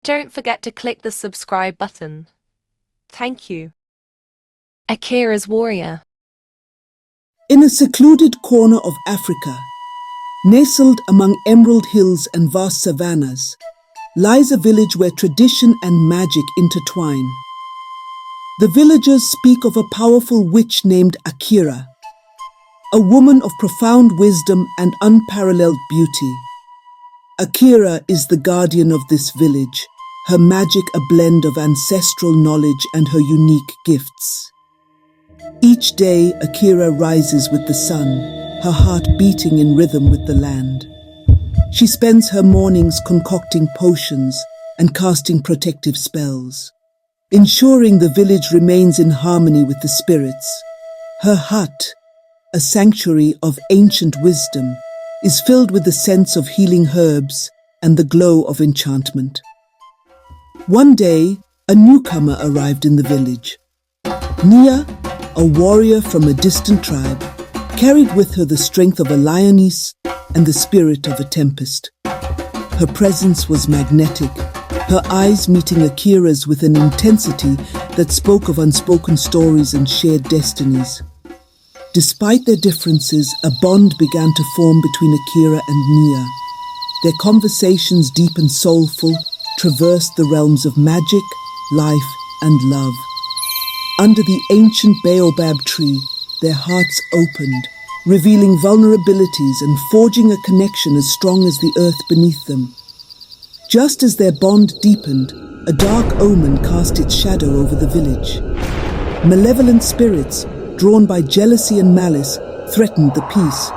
Don't forget to click the subscribe button. Thank you. Akira's warrior. In a secluded corner of Africa, nestled among emerald hills and vast savannas, lies a village where tradition and magic intertwine. The villagers speak of a powerful witch named Akira, a woman of profound wisdom and unparalleled beauty. Akira is the guardian of this village, her magic a blend of ancestral knowledge and her unique gifts. Each day, Akira rises with the sun, her heart beating in rhythm with the land. She spends her mornings concocting potions and casting protective spells, ensuring the village remains in harmony with the spirits. Her hut, a sanctuary of ancient wisdom, is filled with the scents of healing herbs and the glow of enchantment. One day, a newcomer arrived in the village. Nia, a warrior from a distant tribe, carried with her the strength of a lioness and the spirit of a tempest. Her presence was magnetic, her eyes meeting Akira's with an intensity that spoke of unspoken stories and shared destinies. Despite their differences, a bond began to form between Akira and Nia. Their conversations, deep and soulful, traversed the realms of magic, life, and love. Under the ancient baobab tree, their hearts opened, revealing vulnerabilities and forging a connection as strong as the earth beneath them. Just as their bond deepened, a dark omen cast its shadow over the village. Malevolent spirits, drawn by jealousy and malice, threatened the peace.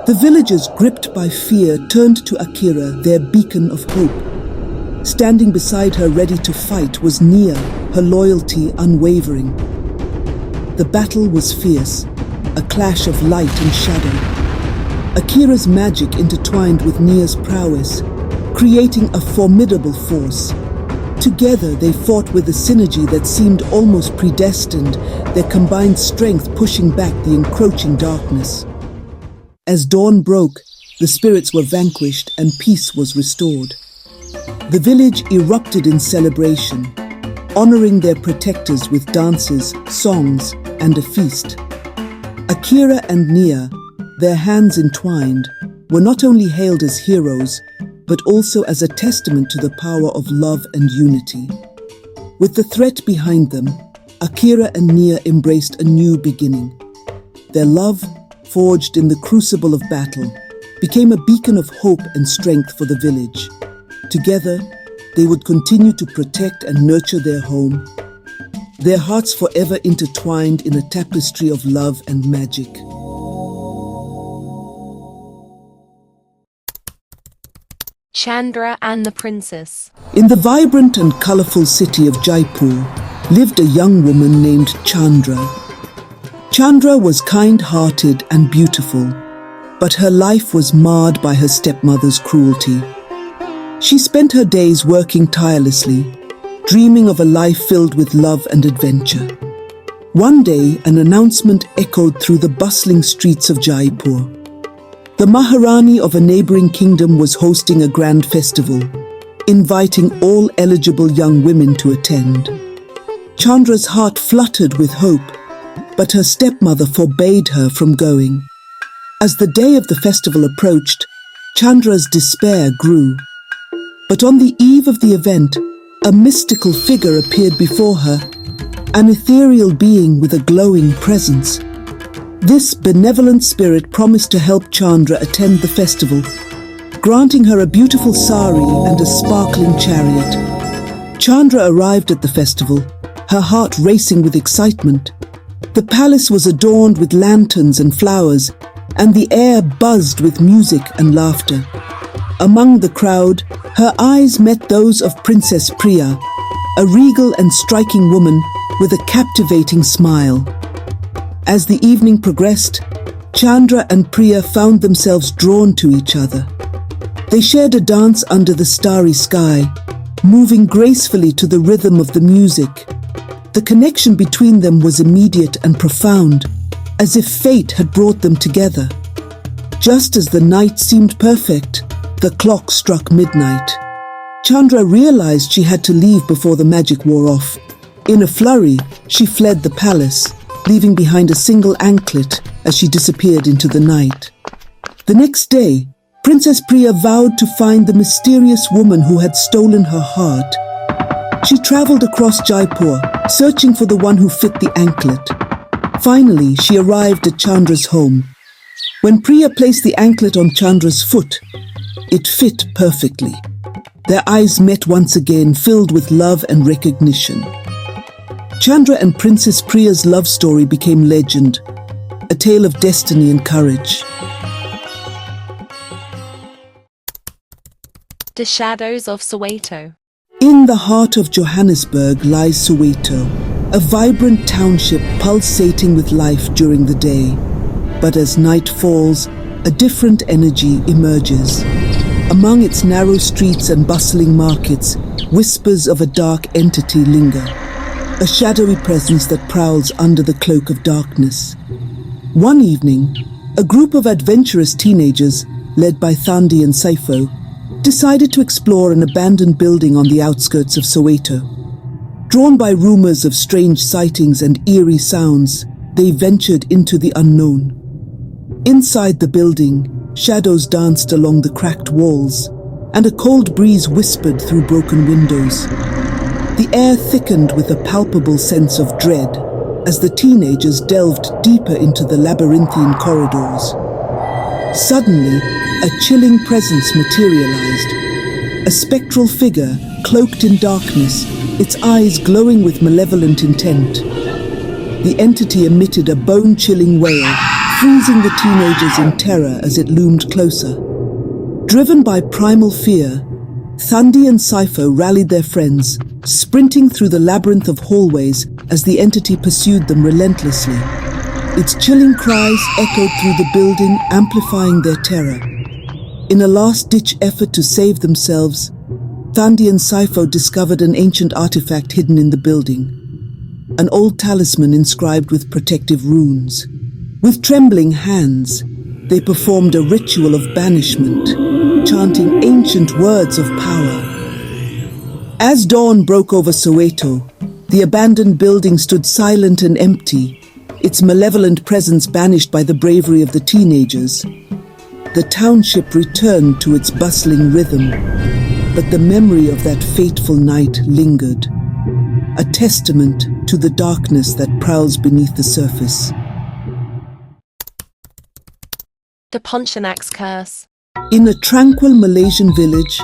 The villagers, gripped by fear, turned to Akira, their beacon of hope. Standing beside her ready to fight was Nia, her loyalty unwavering. The battle was fierce, a clash of light and shadow. Akira's magic intertwined with Nia's prowess, creating a formidable force. Together they fought with a synergy that seemed almost predestined, their combined strength pushing back the encroaching darkness. As dawn broke, the spirits were vanquished and peace was restored. The village erupted in celebration, honoring their protectors with dances, songs, and a feast. Akira and Nia, their hands entwined, were not only hailed as heroes, but also as a testament to the power of love and unity. With the threat behind them, Akira and Nia embraced a new beginning. Their love, forged in the crucible of battle, became a beacon of hope and strength for the village. Together, they would continue to protect and nurture their home, their hearts forever intertwined in a tapestry of love and magic. Chandra and the princess. In the vibrant and colorful city of Jaipur lived a young woman named Chandra. Chandra was kind-hearted and beautiful, but her life was marred by her stepmother's cruelty. She spent her days working tirelessly, dreaming of a life filled with love and adventure. One day, an announcement echoed through the bustling streets of Jaipur. The Maharani of a neighboring kingdom was hosting a grand festival, inviting all eligible young women to attend. Chandra's heart fluttered with hope, but her stepmother forbade her from going. As the day of the festival approached, Chandra's despair grew. But on the eve of the event, a mystical figure appeared before her, an ethereal being with a glowing presence. This benevolent spirit promised to help Chandra attend the festival, granting her a beautiful sari and a sparkling chariot. Chandra arrived at the festival, her heart racing with excitement. The palace was adorned with lanterns and flowers, and the air buzzed with music and laughter. Among the crowd, her eyes met those of Princess Priya, a regal and striking woman with a captivating smile. As the evening progressed, Chandra and Priya found themselves drawn to each other. They shared a dance under the starry sky, moving gracefully to the rhythm of the music. The connection between them was immediate and profound, as if fate had brought them together. Just as the night seemed perfect, the clock struck midnight. Chandra realized she had to leave before the magic wore off. In a flurry, she fled the palace, leaving behind a single anklet as she disappeared into the night. The next day, Princess Priya vowed to find the mysterious woman who had stolen her heart. She traveled across Jaipur, searching for the one who fit the anklet. Finally, she arrived at Chandra's home. When Priya placed the anklet on Chandra's foot, it fit perfectly. Their eyes met once again, filled with love and recognition. Chandra and Princess Priya's love story became legend, a tale of destiny and courage. The Shadows of Soweto. In the heart of Johannesburg lies Soweto, a vibrant township pulsating with life during the day. But as night falls, a different energy emerges. Among its narrow streets and bustling markets, whispers of a dark entity linger, a shadowy presence that prowls under the cloak of darkness. One evening, a group of adventurous teenagers, led by Thandi and Saifo, decided to explore an abandoned building on the outskirts of Soweto. Drawn by rumors of strange sightings and eerie sounds, they ventured into the unknown. Inside the building, shadows danced along the cracked walls, and a cold breeze whispered through broken windows. The air thickened with a palpable sense of dread as the teenagers delved deeper into the labyrinthine corridors. Suddenly, a chilling presence materialized. A spectral figure, cloaked in darkness, its eyes glowing with malevolent intent. The entity emitted a bone-chilling wail, freezing the teenagers in terror as it loomed closer. Driven by primal fear, Thandi and Saifo rallied their friends, sprinting through the labyrinth of hallways as the entity pursued them relentlessly. Its chilling cries echoed through the building, amplifying their terror. In a last-ditch effort to save themselves, Thandi and Saifo discovered an ancient artifact hidden in the building, an old talisman inscribed with protective runes. With trembling hands, they performed a ritual of banishment, chanting ancient words of power. As dawn broke over Soweto, the abandoned building stood silent and empty, its malevolent presence banished by the bravery of the teenagers. The township returned to its bustling rhythm, but the memory of that fateful night lingered, a testament to the darkness that prowls beneath the surface. The Pontianak's Curse. In a tranquil Malaysian village,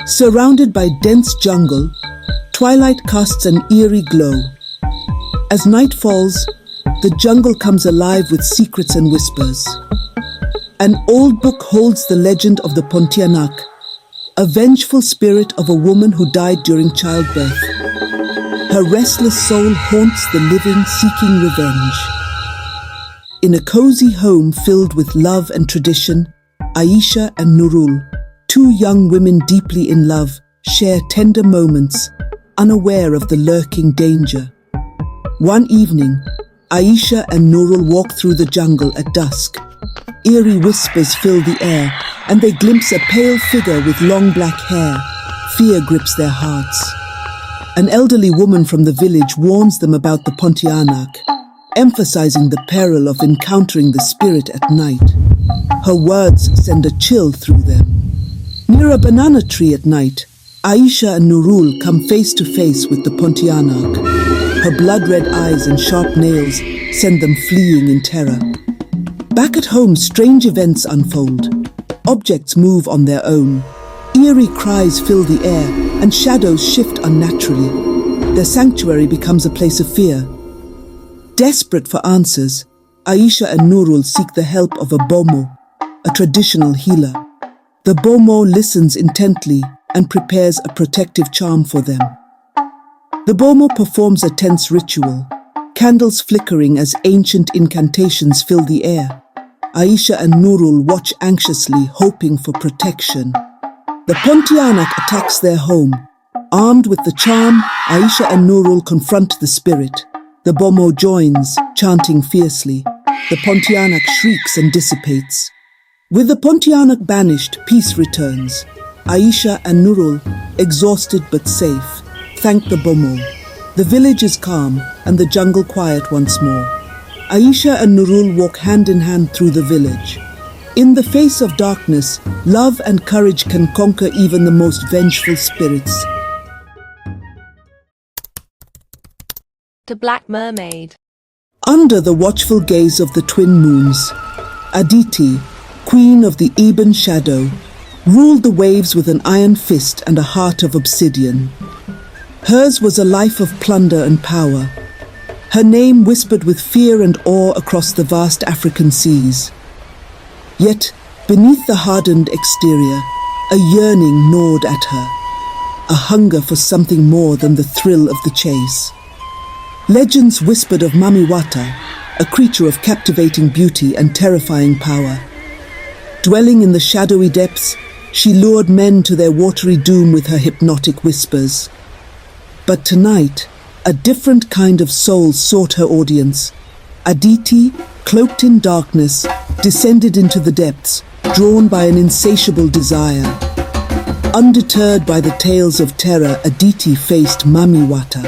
surrounded by dense jungle, twilight casts an eerie glow. As night falls, the jungle comes alive with secrets and whispers. An old book holds the legend of the Pontianak, a vengeful spirit of a woman who died during childbirth. Her restless soul haunts the living, seeking revenge. In a cozy home filled with love and tradition, Aisha and Nurul, two young women deeply in love, share tender moments, unaware of the lurking danger. One evening, Aisha and Nurul walk through the jungle at dusk. Eerie whispers fill the air, and they glimpse a pale figure with long black hair. Fear grips their hearts. An elderly woman from the village warns them about the Pontianak, emphasizing the peril of encountering the spirit at night. Her words send a chill through them. Near a banana tree at night, Aisha and Nurul come face to face with the Pontianak. Her blood-red eyes and sharp nails send them fleeing in terror. Back at home, strange events unfold. Objects move on their own. Eerie cries fill the air, and shadows shift unnaturally. Their sanctuary becomes a place of fear. Desperate for answers, Aisha and Nurul seek the help of a bomo, a traditional healer. The bomo listens intently and prepares a protective charm for them. The bomo performs a tense ritual, candles flickering as ancient incantations fill the air. Aisha and Nurul watch anxiously, hoping for protection. The Pontianak attacks their home. Armed with the charm, Aisha and Nurul confront the spirit. The bomo joins, chanting fiercely. The Pontianak shrieks and dissipates. With the Pontianak banished, peace returns. Aisha and Nurul, exhausted but safe, thank the Bomo. The village is calm and the jungle quiet once more. Aisha and Nurul walk hand in hand through the village. In the face of darkness, love and courage can conquer even the most vengeful spirits. The Black Mermaid. Under the watchful gaze of the twin moons, Aditi, queen of the ebon shadow, ruled the waves with an iron fist and a heart of obsidian. Hers was a life of plunder and power. Her name whispered with fear and awe across the vast African seas. Yet, beneath the hardened exterior, a yearning gnawed at her, a hunger for something more than the thrill of the chase. Legends whispered of Mamiwata, a creature of captivating beauty and terrifying power. Dwelling in the shadowy depths, she lured men to their watery doom with her hypnotic whispers. But tonight, a different kind of soul sought her audience. Aditi, cloaked in darkness, descended into the depths, drawn by an insatiable desire. Undeterred by the tales of terror, Aditi faced Mamiwata.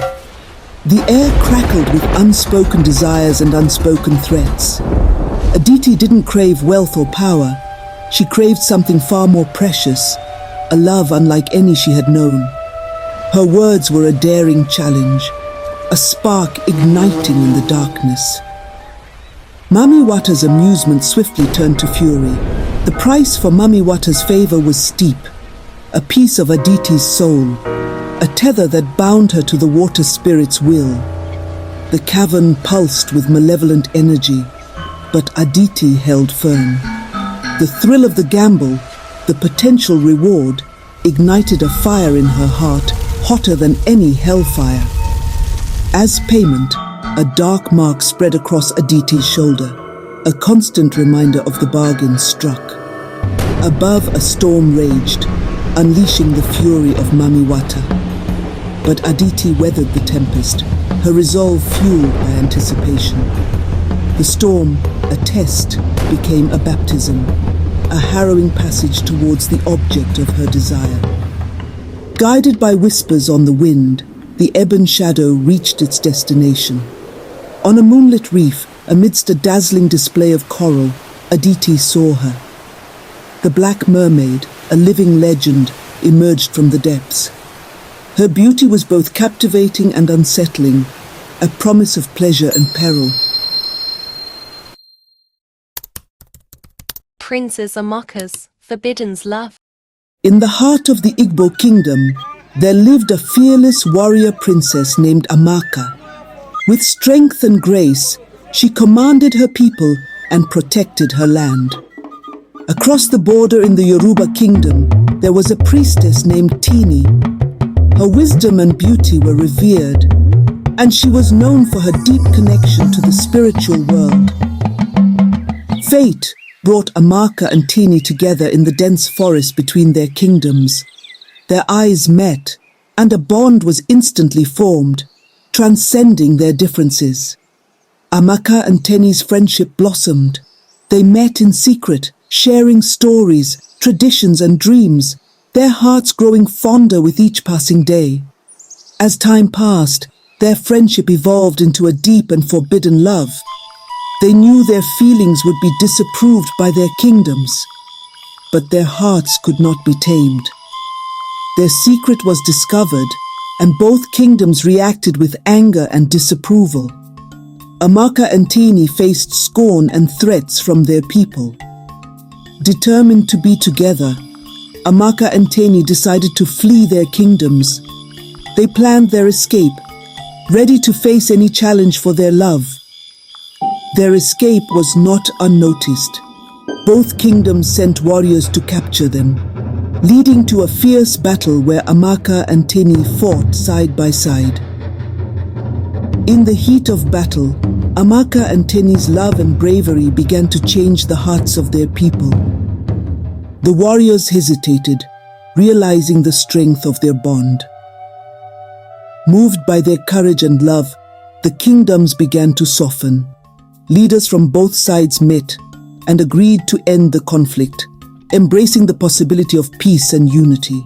The air crackled with unspoken desires and unspoken threats. Aditi didn't crave wealth or power. She craved something far more precious, a love unlike any she had known. Her words were a daring challenge, a spark igniting in the darkness. Mamiwata's amusement swiftly turned to fury. The price for Mamiwata's favor was steep, a piece of Aditi's soul, a tether that bound her to the water spirit's will. The cavern pulsed with malevolent energy, but Aditi held firm. The thrill of the gamble, the potential reward, ignited a fire in her heart, hotter than any hellfire. As payment, a dark mark spread across Aditi's shoulder, a constant reminder of the bargain struck. Above, a storm raged, unleashing the fury of Mamiwata. But Aditi weathered the tempest, her resolve fueled by anticipation. The storm, a test, became a baptism, a harrowing passage towards the object of her desire. Guided by whispers on the wind, the ebon shadow reached its destination. On a moonlit reef, amidst a dazzling display of coral, Aditi saw her. The Black Mermaid, a living legend, emerged from the depths. Her beauty was both captivating and unsettling, a promise of pleasure and peril. Princess Amaka's Forbidden's Love. In the heart of the Igbo kingdom, there lived a fearless warrior princess named Amaka. With strength and grace, she commanded her people and protected her land. Across the border in the Yoruba kingdom, there was a priestess named Tini. Her wisdom and beauty were revered, and she was known for her deep connection to the spiritual world. Fate brought Amaka and Tini together in the dense forest between their kingdoms. Their eyes met, and a bond was instantly formed, transcending their differences. Amaka and Teni's friendship blossomed. They met in secret, sharing stories, traditions and dreams, their hearts growing fonder with each passing day. As time passed, their friendship evolved into a deep and forbidden love. They knew their feelings would be disapproved by their kingdoms, but their hearts could not be tamed. Their secret was discovered, and both kingdoms reacted with anger and disapproval. Amaka and Tini faced scorn and threats from their people. Determined to be together, Amaka and Tini decided to flee their kingdoms. They planned their escape, ready to face any challenge for their love. Their escape was not unnoticed. Both kingdoms sent warriors to capture them, leading to a fierce battle where Amaka and Tini fought side by side. In the heat of battle, Amaka and Teni's love and bravery began to change the hearts of their people. The warriors hesitated, realizing the strength of their bond. Moved by their courage and love, the kingdoms began to soften. Leaders from both sides met and agreed to end the conflict, embracing the possibility of peace and unity.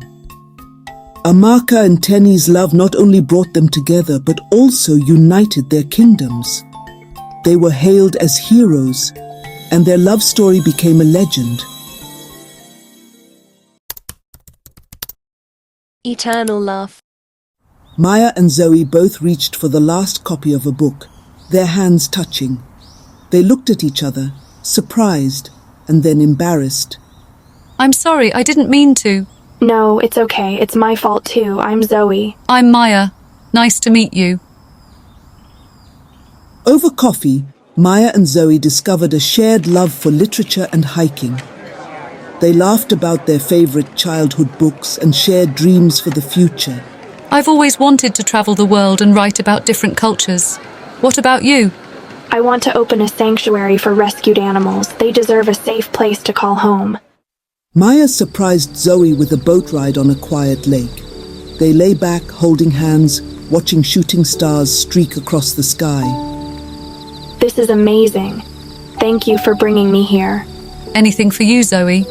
Amaka and Tenny's love not only brought them together but also united their kingdoms. They were hailed as heroes, and their love story became a legend. Eternal love. Maya and Zoe both reached for the last copy of a book, their hands touching. They looked at each other, surprised and then embarrassed. I'm sorry, I didn't mean to. No, it's okay. It's my fault too. I'm Zoe. I'm Maya. Nice to meet you. Over coffee, Maya and Zoe discovered a shared love for literature and hiking. They laughed about their favorite childhood books and shared dreams for the future. I've always wanted to travel the world and write about different cultures. What about you? I want to open a sanctuary for rescued animals. They deserve a safe place to call home. Maya surprised Zoe with a boat ride on a quiet lake. They lay back, holding hands, watching shooting stars streak across the sky. This is amazing. Thank you for bringing me here. Anything for you, Zoe?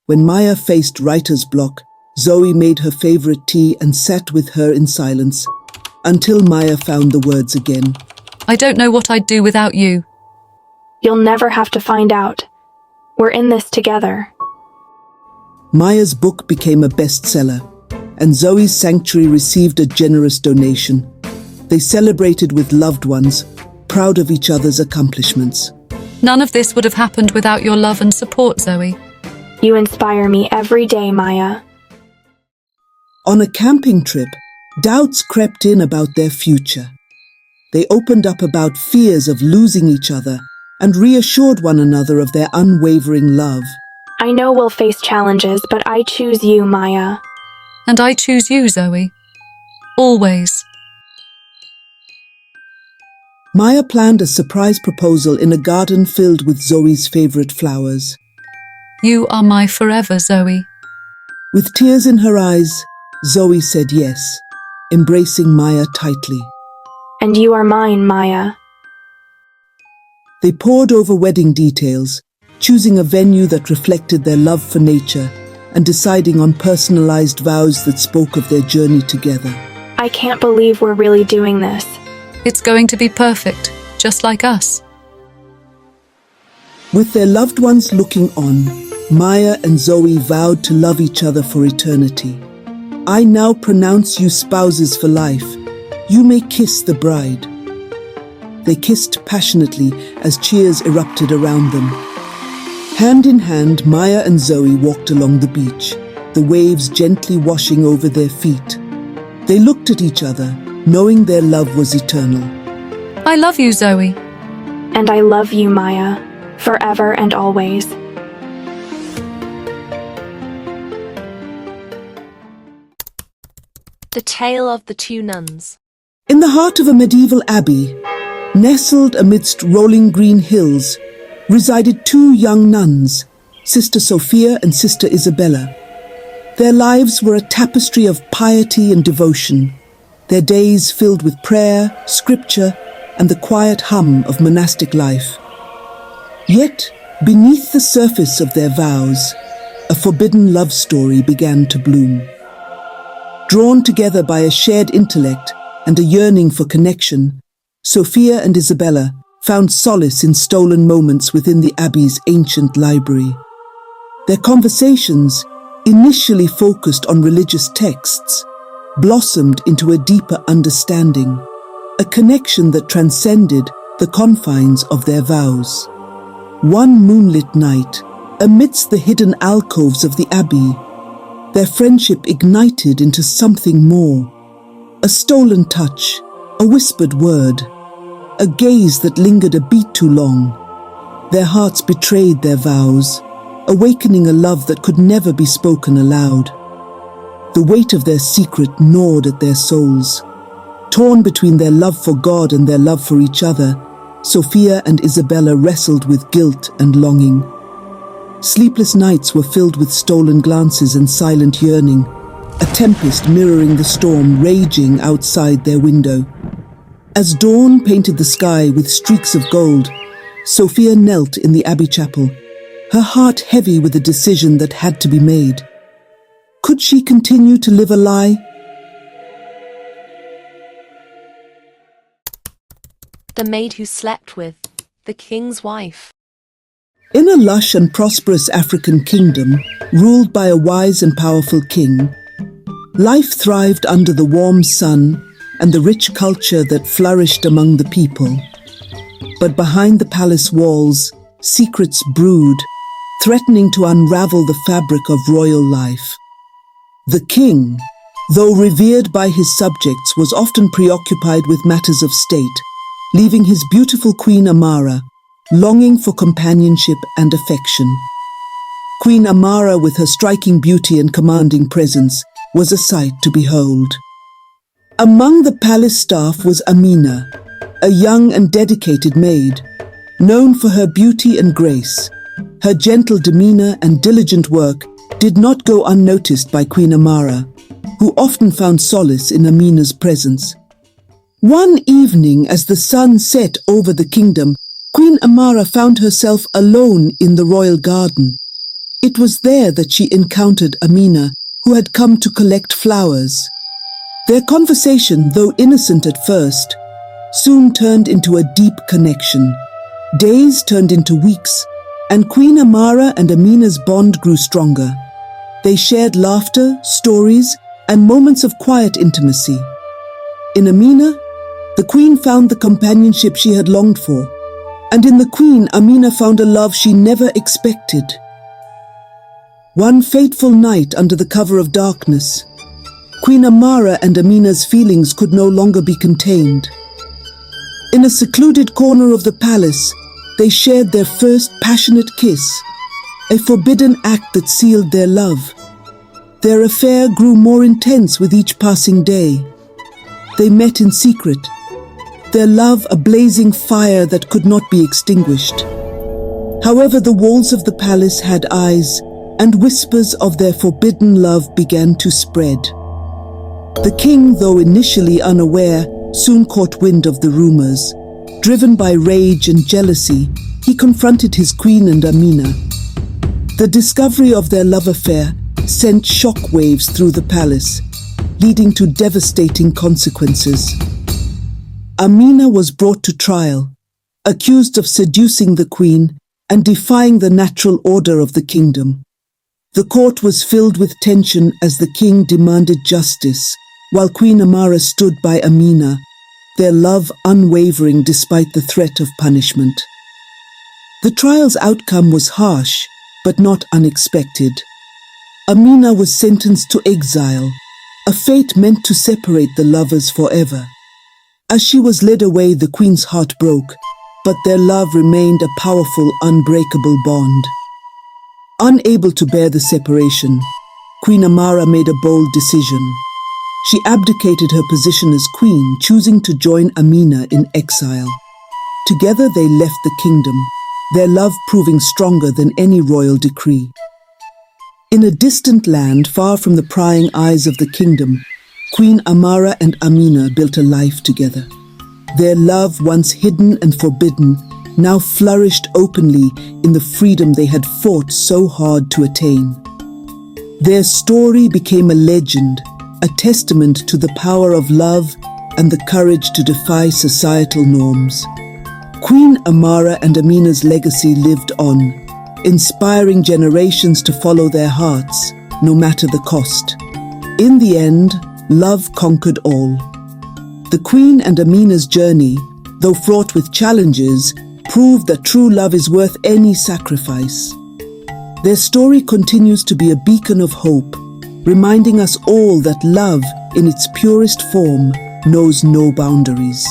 When Maya faced writer's block, Zoe made her favorite tea and sat with her in silence, until Maya found the words again. I don't know what I'd do without you. You'll never have to find out. We're in this together. Maya's book became a bestseller, and Zoe's sanctuary received a generous donation. They celebrated with loved ones, proud of each other's accomplishments. None of this would have happened without your love and support, Zoe. You inspire me every day, Maya. On a camping trip, doubts crept in about their future. They opened up about fears of losing each other and reassured one another of their unwavering love. I know we'll face challenges, but I choose you, Maya. And I choose you, Zoe. Always. Maya planned a surprise proposal in a garden filled with Zoe's favorite flowers. You are my forever, Zoe. With tears in her eyes, Zoe said yes, embracing Maya tightly. And you are mine, Maya. They pored over wedding details, choosing a venue that reflected their love for nature and deciding on personalized vows that spoke of their journey together. I can't believe we're really doing this. It's going to be perfect, just like us. With their loved ones looking on, Maya and Zoe vowed to love each other for eternity. I now pronounce you spouses for life. You may kiss the bride. They kissed passionately as cheers erupted around them. Hand in hand, Maya and Zoe walked along the beach, the waves gently washing over their feet. They looked at each other, knowing their love was eternal. I love you, Zoe. And I love you, Maya, forever and always. The Tale of the Two Nuns. In the heart of a medieval abbey, nestled amidst rolling green hills, resided two young nuns, Sister Sophia and Sister Isabella. Their lives were a tapestry of piety and devotion, their days filled with prayer, scripture, and the quiet hum of monastic life. Yet, beneath the surface of their vows, a forbidden love story began to bloom. Drawn together by a shared intellect and a yearning for connection, Sophia and Isabella found solace in stolen moments within the abbey's ancient library. Their conversations, initially focused on religious texts, blossomed into a deeper understanding, a connection that transcended the confines of their vows. One moonlit night, amidst the hidden alcoves of the abbey, their friendship ignited into something more. A stolen touch, a whispered word, a gaze that lingered a beat too long. Their hearts betrayed their vows, awakening a love that could never be spoken aloud. The weight of their secret gnawed at their souls. Torn between their love for God and their love for each other, Sophia and Isabella wrestled with guilt and longing. Sleepless nights were filled with stolen glances and silent yearning, a tempest mirroring the storm raging outside their window. As dawn painted the sky with streaks of gold, Sophia knelt in the abbey chapel, her heart heavy with a decision that had to be made. Could she continue to live a lie? The maid who slept with the king's wife. In a lush and prosperous African kingdom, ruled by a wise and powerful king, life thrived under the warm sun and the rich culture that flourished among the people. But behind the palace walls, secrets brewed, threatening to unravel the fabric of royal life. The king, though revered by his subjects, was often preoccupied with matters of state, leaving his beautiful Queen Amara longing for companionship and affection. Queen Amara, with her striking beauty and commanding presence, was a sight to behold. Among the palace staff was Amina, a young and dedicated maid, known for her beauty and grace. Her gentle demeanor and diligent work did not go unnoticed by Queen Amara, who often found solace in Amina's presence. One evening, as the sun set over the kingdom, Queen Amara found herself alone in the royal garden. It was there that she encountered Amina, who had come to collect flowers. Their conversation, though innocent at first, soon turned into a deep connection. Days turned into weeks, and Queen Amara and Amina's bond grew stronger. They shared laughter, stories, and moments of quiet intimacy. In Amina, the queen found the companionship she had longed for, and in the queen, Amina found a love she never expected. One fateful night under the cover of darkness, Queen Amara and Amina's feelings could no longer be contained. In a secluded corner of the palace, they shared their first passionate kiss, a forbidden act that sealed their love. Their affair grew more intense with each passing day. They met in secret, their love a blazing fire that could not be extinguished. However, the walls of the palace had eyes, and whispers of their forbidden love began to spread. The king, though initially unaware, soon caught wind of the rumors. Driven by rage and jealousy, he confronted his queen and Amina. The discovery of their love affair sent shockwaves through the palace, leading to devastating consequences. Amina was brought to trial, accused of seducing the queen and defying the natural order of the kingdom. The court was filled with tension as the king demanded justice, while Queen Amara stood by Amina, their love unwavering despite the threat of punishment. The trial's outcome was harsh, but not unexpected. Amina was sentenced to exile, a fate meant to separate the lovers forever. As she was led away, the queen's heart broke, but their love remained a powerful, unbreakable bond. Unable to bear the separation, Queen Amara made a bold decision. She abdicated her position as queen, choosing to join Amina in exile. Together they left the kingdom, their love proving stronger than any royal decree. In a distant land, far from the prying eyes of the kingdom, Queen Amara and Amina built a life together. Their love, once hidden and forbidden, now flourished openly in the freedom they had fought so hard to attain. Their story became a legend, a testament to the power of love and the courage to defy societal norms. Queen Amara and Amina's legacy lived on, inspiring generations to follow their hearts, no matter the cost. In the end, love conquered all. The Queen and Amina's journey, though fraught with challenges, proved that true love is worth any sacrifice. Their story continues to be a beacon of hope, reminding us all that love, in its purest form, knows no boundaries.